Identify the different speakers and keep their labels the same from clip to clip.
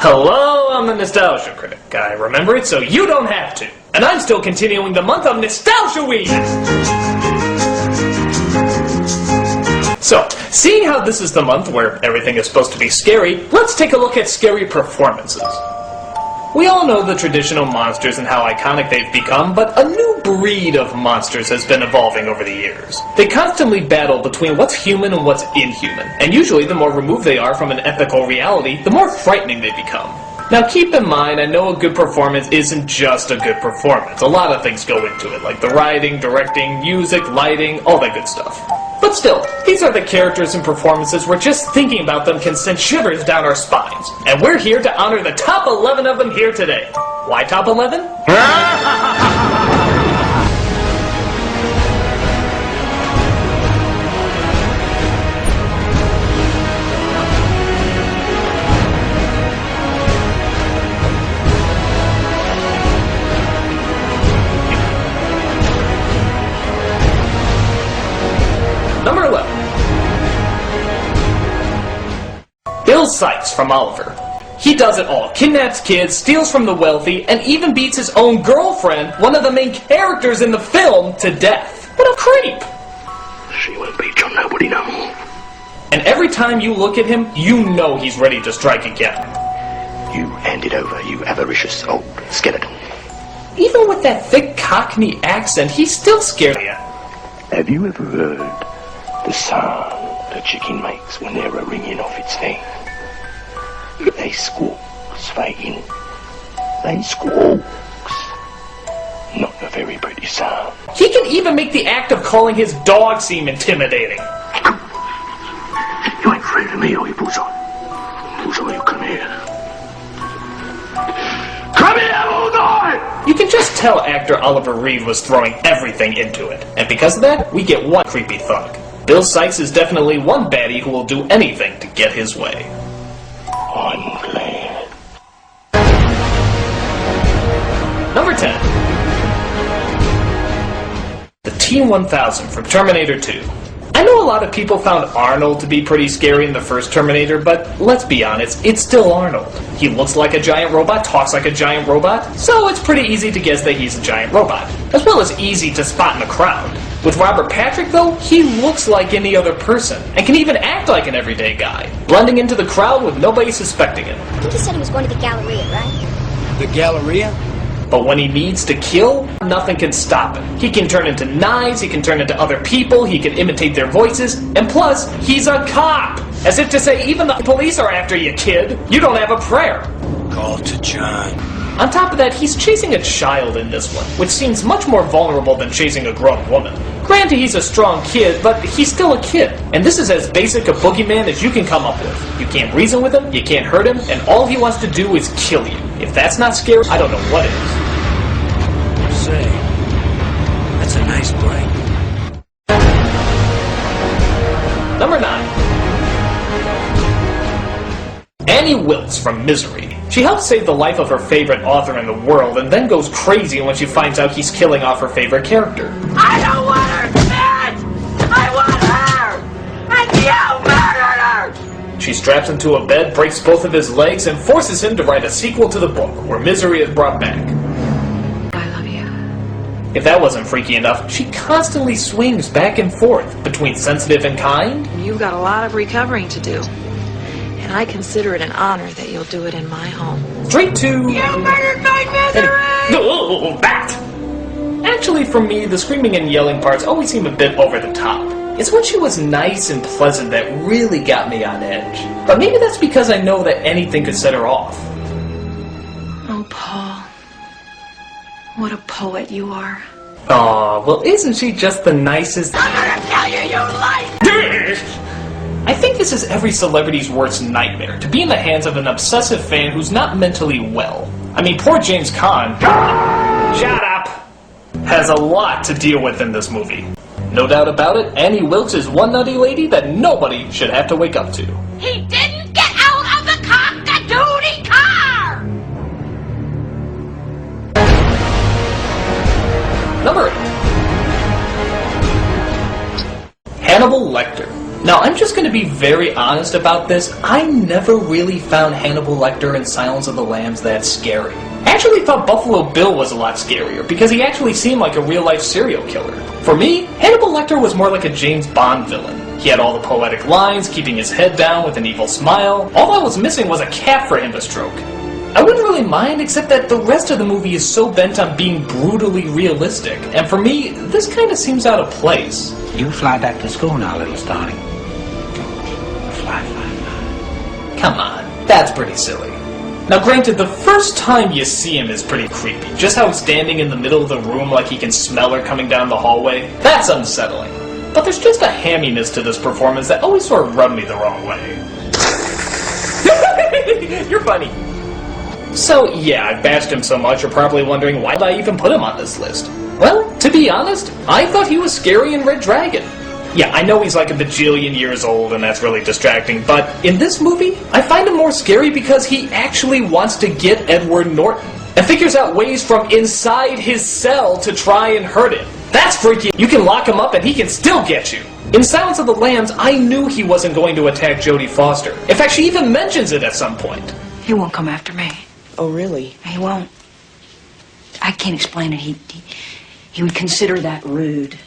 Speaker 1: Hello, I'm the Nostalgia Critic. I remember it so you don't have to. And I'm still continuing the month of Nostalgia Week! So, seeing how this is the month where everything is supposed to be scary, let's take a look at scary performances. We all know the traditional monsters and how iconic they've become, but a new breed of monsters has been evolving over the years. They constantly battle between what's human and what's inhuman, and usually the more removed they are from an ethical reality, the more frightening they become. Now keep in mind, I know a good performance isn't just a good performance. A lot of things go into it, like the writing, directing, music, lighting, all that good stuff. But still, these are the characters and performances where just thinking about them can send shivers down our spines. And we're here to honor the top 11 of them here today. Why top 11? Number 11. Bill Sikes from Oliver. He does it all. Kidnaps kids, steals from the wealthy, and even beats his own girlfriend, one of the main characters in the film, to death. What a creep!
Speaker 2: She won't beat on nobody no more.
Speaker 1: And every time you look at him, you know he's ready to strike again.
Speaker 2: You hand it over, you avaricious old skeleton.
Speaker 1: Even with that thick Cockney accent, he's still scary.
Speaker 2: Have you ever heard the sound a chicken makes when they're ringing off its thing? They squawks, fighting. They squawks. Not a very pretty sound.
Speaker 1: He can even make the act of calling his dog seem intimidating.
Speaker 2: You ain't afraid of me, are you, Bullseye? Bullseye, you come here. Come here, Bullseye!
Speaker 1: You can just tell actor Oliver Reed was throwing everything into it. And because of that, we get one creepy thug. Bill Sikes is definitely one baddie who will do anything to get his way.
Speaker 2: I'm glad.
Speaker 1: Number 10. The T-1000 from Terminator 2. I know a lot of people found Arnold to be pretty scary in the first Terminator, but let's be honest, it's still Arnold. He looks like a giant robot, talks like a giant robot, so it's pretty easy to guess that he's a giant robot, as well as easy to spot in the crowd. With Robert Patrick, though, he looks like any other person, and can even act like an everyday guy, blending into the crowd with nobody suspecting him.
Speaker 3: I think he said he was going to the Galleria, right?
Speaker 4: The Galleria?
Speaker 1: But when he needs to kill, nothing can stop him. He can turn into knives, he can turn into other people, he can imitate their voices, and plus, he's a cop! As if to say, even the police are after you, kid. You don't have a prayer.
Speaker 4: Call to John.
Speaker 1: On top of that, he's chasing a child in this one, which seems much more vulnerable than chasing a grown woman. Granted, he's a strong kid, but he's still a kid. And this is as basic a boogeyman as you can come up with. You can't reason with him, you can't hurt him, and all he wants to do is kill you. If that's not scary, I don't know what is.
Speaker 4: Say, that's a nice break.
Speaker 1: Number 9. Annie Wilkes from Misery. She helps save the life of her favorite author in the world, and then goes crazy when she finds out he's killing off her favorite character.
Speaker 5: I don't want her dead! I want her! And you murdered her!
Speaker 1: She straps him to a bed, breaks both of his legs, and forces him to write a sequel to the book, where Misery is brought back.
Speaker 5: I love you.
Speaker 1: If that wasn't freaky enough, she constantly swings back and forth between sensitive and kind.
Speaker 6: You've got a lot of recovering to do. And I consider it an honor that you'll do it in my home.
Speaker 1: Straight to...
Speaker 5: You murdered my Misery!
Speaker 1: Oh, that! Actually, for me, the screaming and yelling parts always seem a bit over the top. It's when she was nice and pleasant that really got me on edge. But maybe that's because I know that anything could set her off.
Speaker 6: Oh, Paul. What a poet you are.
Speaker 1: Aw, well isn't she just the nicest...
Speaker 5: I'm gonna tell you you like...
Speaker 1: I think this is every celebrity's worst nightmare, to be in the hands of an obsessive fan who's not mentally well. I mean, poor James Caan... Shut up! Has a lot to deal with in this movie. No doubt about it, Annie Wilkes is one nutty lady that nobody should have to wake up to.
Speaker 5: He didn't get out of the cock-a-doodie car!
Speaker 1: Number 8. Hannibal Lecter. Now, I'm just going to to be very honest about this, I never really found Hannibal Lecter in Silence of the Lambs that scary. I actually thought Buffalo Bill was a lot scarier, because he actually seemed like a real-life serial killer. For me, Hannibal Lecter was more like a James Bond villain. He had all the poetic lines, keeping his head down with an evil smile. All I was missing was a cat for him to stroke. I wouldn't really mind, except that the rest of the movie is so bent on being brutally realistic, and for me, this kind of seems out of place.
Speaker 7: You fly back to school now, little Starling. Fly.
Speaker 1: Come on, that's pretty silly. Now granted, the first time you see him is pretty creepy. Just how he's standing in the middle of the room like he can smell her coming down the hallway, that's unsettling. But there's just a hamminess to this performance that always sort of rubbed me the wrong way. You're funny. So yeah, I've bashed him so much, you're probably wondering why did I even put him on this list? Well, to be honest, I thought he was scary in Red Dragon. Yeah, I know he's like a bajillion years old and that's really distracting, but in this movie, I find him more scary because he actually wants to get Edward Norton and figures out ways from inside his cell to try and hurt him. That's freaky. You can lock him up and he can still get you. In Silence of the Lambs, I knew he wasn't going to attack Jodie Foster. In fact, she even mentions it at some point.
Speaker 8: He won't come after me.
Speaker 9: Oh, really?
Speaker 8: He won't. I can't explain it. He would consider that rude.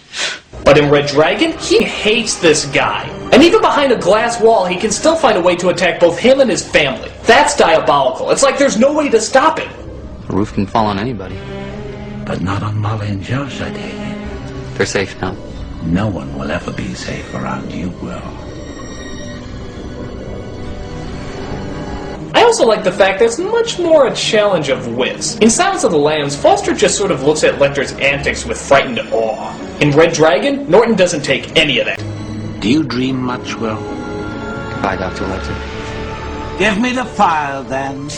Speaker 1: But in Red Dragon, he hates this guy. And even behind a glass wall, he can still find a way to attack both him and his family. That's diabolical. It's like there's no way to stop him.
Speaker 10: A roof can fall on anybody.
Speaker 7: But not on Molly and Josh, I take it.
Speaker 10: They're safe now.
Speaker 7: No one will ever be safe around you, Will.
Speaker 1: I also like the fact that it's much more a challenge of wits. In Silence of the Lambs, Foster just sort of looks at Lecter's antics with frightened awe. In Red Dragon, Norton doesn't take any of that.
Speaker 7: Do you dream much, Will?
Speaker 10: Goodbye, Dr. Lecter.
Speaker 7: Give me the file, then.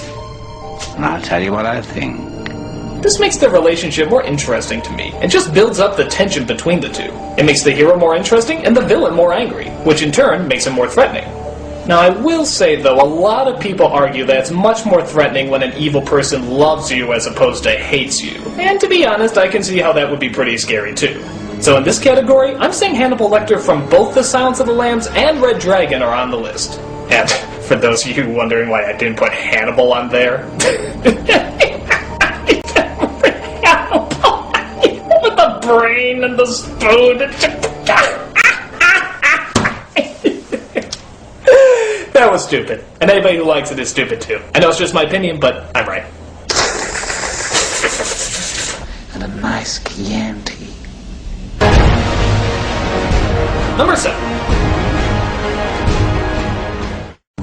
Speaker 7: And I'll tell you what I think.
Speaker 1: This makes the relationship more interesting to me, and just builds up the tension between the two. It makes the hero more interesting and the villain more angry, which in turn makes him more threatening. Now I will say though, a lot of people argue that it's much more threatening when an evil person loves you as opposed to hates you. And to be honest, I can see how that would be pretty scary too. So in this category, I'm saying Hannibal Lecter from both The Silence of the Lambs and Red Dragon are on the list. And for those of you wondering why I didn't put Hannibal on there... With the brain and the spoon... That was stupid. And anybody who likes it is stupid too. I know it's just my opinion, but I'm right.
Speaker 7: And a nice Chianti.
Speaker 1: Number 7.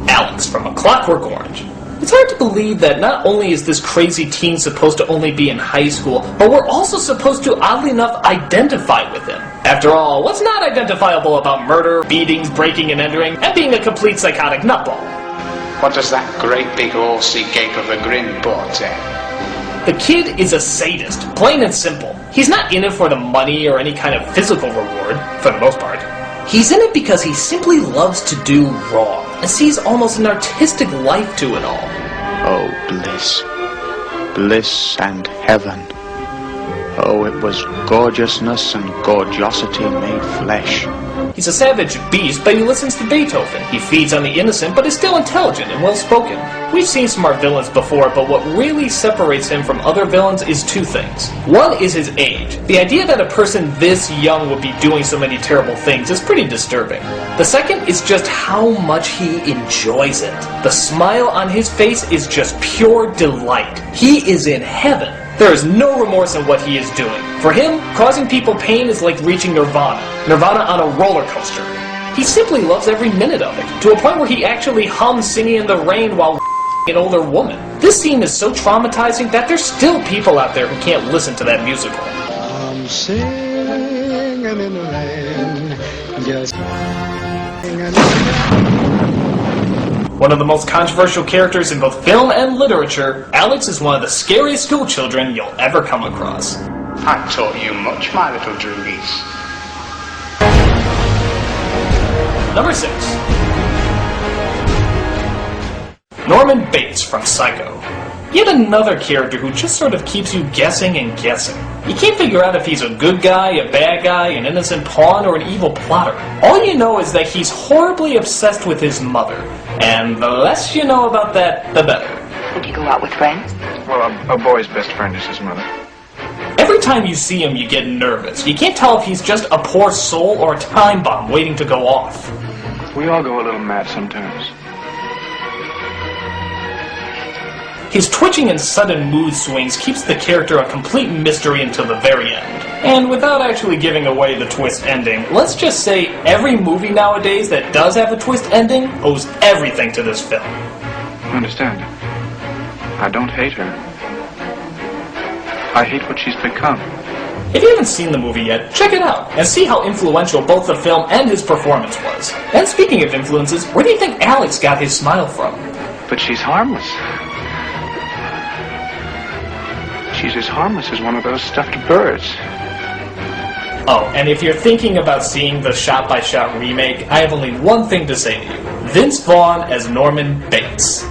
Speaker 1: Alex from A Clockwork Orange. It's hard to believe that not only is this crazy teen supposed to only be in high school, but we're also supposed to, oddly enough, identify with him. After all, what's not identifiable about murder, beatings, breaking and entering, and being a complete psychotic nutball?
Speaker 11: What does that great big all-see gape of a grin portend?
Speaker 1: The kid is a sadist, plain and simple. He's not in it for the money or any kind of physical reward, for the most part. He's in it because he simply loves to do wrong, and sees almost an artistic life to it all.
Speaker 11: Oh, bliss. Bliss and heaven. Oh, it was gorgeousness and gorgeosity made flesh.
Speaker 1: He's a savage beast, but he listens to Beethoven. He feeds on the innocent, but is still intelligent and well-spoken. We've seen smart villains before, but what really separates him from other villains is two things. One is his age. The idea that a person this young would be doing so many terrible things is pretty disturbing. The second is just how much he enjoys it. The smile on his face is just pure delight. He is in heaven. There is no remorse in what he is doing. For him, causing people pain is like reaching nirvana. Nirvana on a roller coaster. He simply loves every minute of it, to a point where he actually hums Singing in the Rain while an older woman. This scene is so traumatizing that there's still people out there who can't listen to that musical.
Speaker 12: I'm singing in the rain, just singing in the rain.
Speaker 1: One of the most controversial characters in both film and literature, Alex is one of the scariest schoolchildren you'll ever come across.
Speaker 11: I taught you much, my little droogies.
Speaker 1: Number 6. Norman Bates from Psycho. Yet another character who just sort of keeps you guessing and guessing. You can't figure out if he's a good guy, a bad guy, an innocent pawn, or an evil plotter. All you know is that he's horribly obsessed with his mother. And the less you know about that, the better.
Speaker 9: Would you go out with friends?
Speaker 13: Well, a boy's best friend is his mother.
Speaker 1: Every time you see him, you get nervous. You can't tell if he's just a poor soul or a time bomb waiting to go off.
Speaker 13: We all go a little mad sometimes.
Speaker 1: His twitching and sudden mood swings keeps the character a complete mystery until the very end. And without actually giving away the twist ending, let's just say every movie nowadays that does have a twist ending owes everything to this film.
Speaker 13: I understand. I don't hate her. I hate what she's become.
Speaker 1: If you haven't seen the movie yet, check it out and see how influential both the film and his performance was. And speaking of influences, where do you think Alex got his smile from?
Speaker 13: But she's harmless. She's as harmless as one of those stuffed birds.
Speaker 1: Oh, and if you're thinking about seeing the shot-by-shot remake, I have only one thing to say to you. Vince Vaughn as Norman Bates.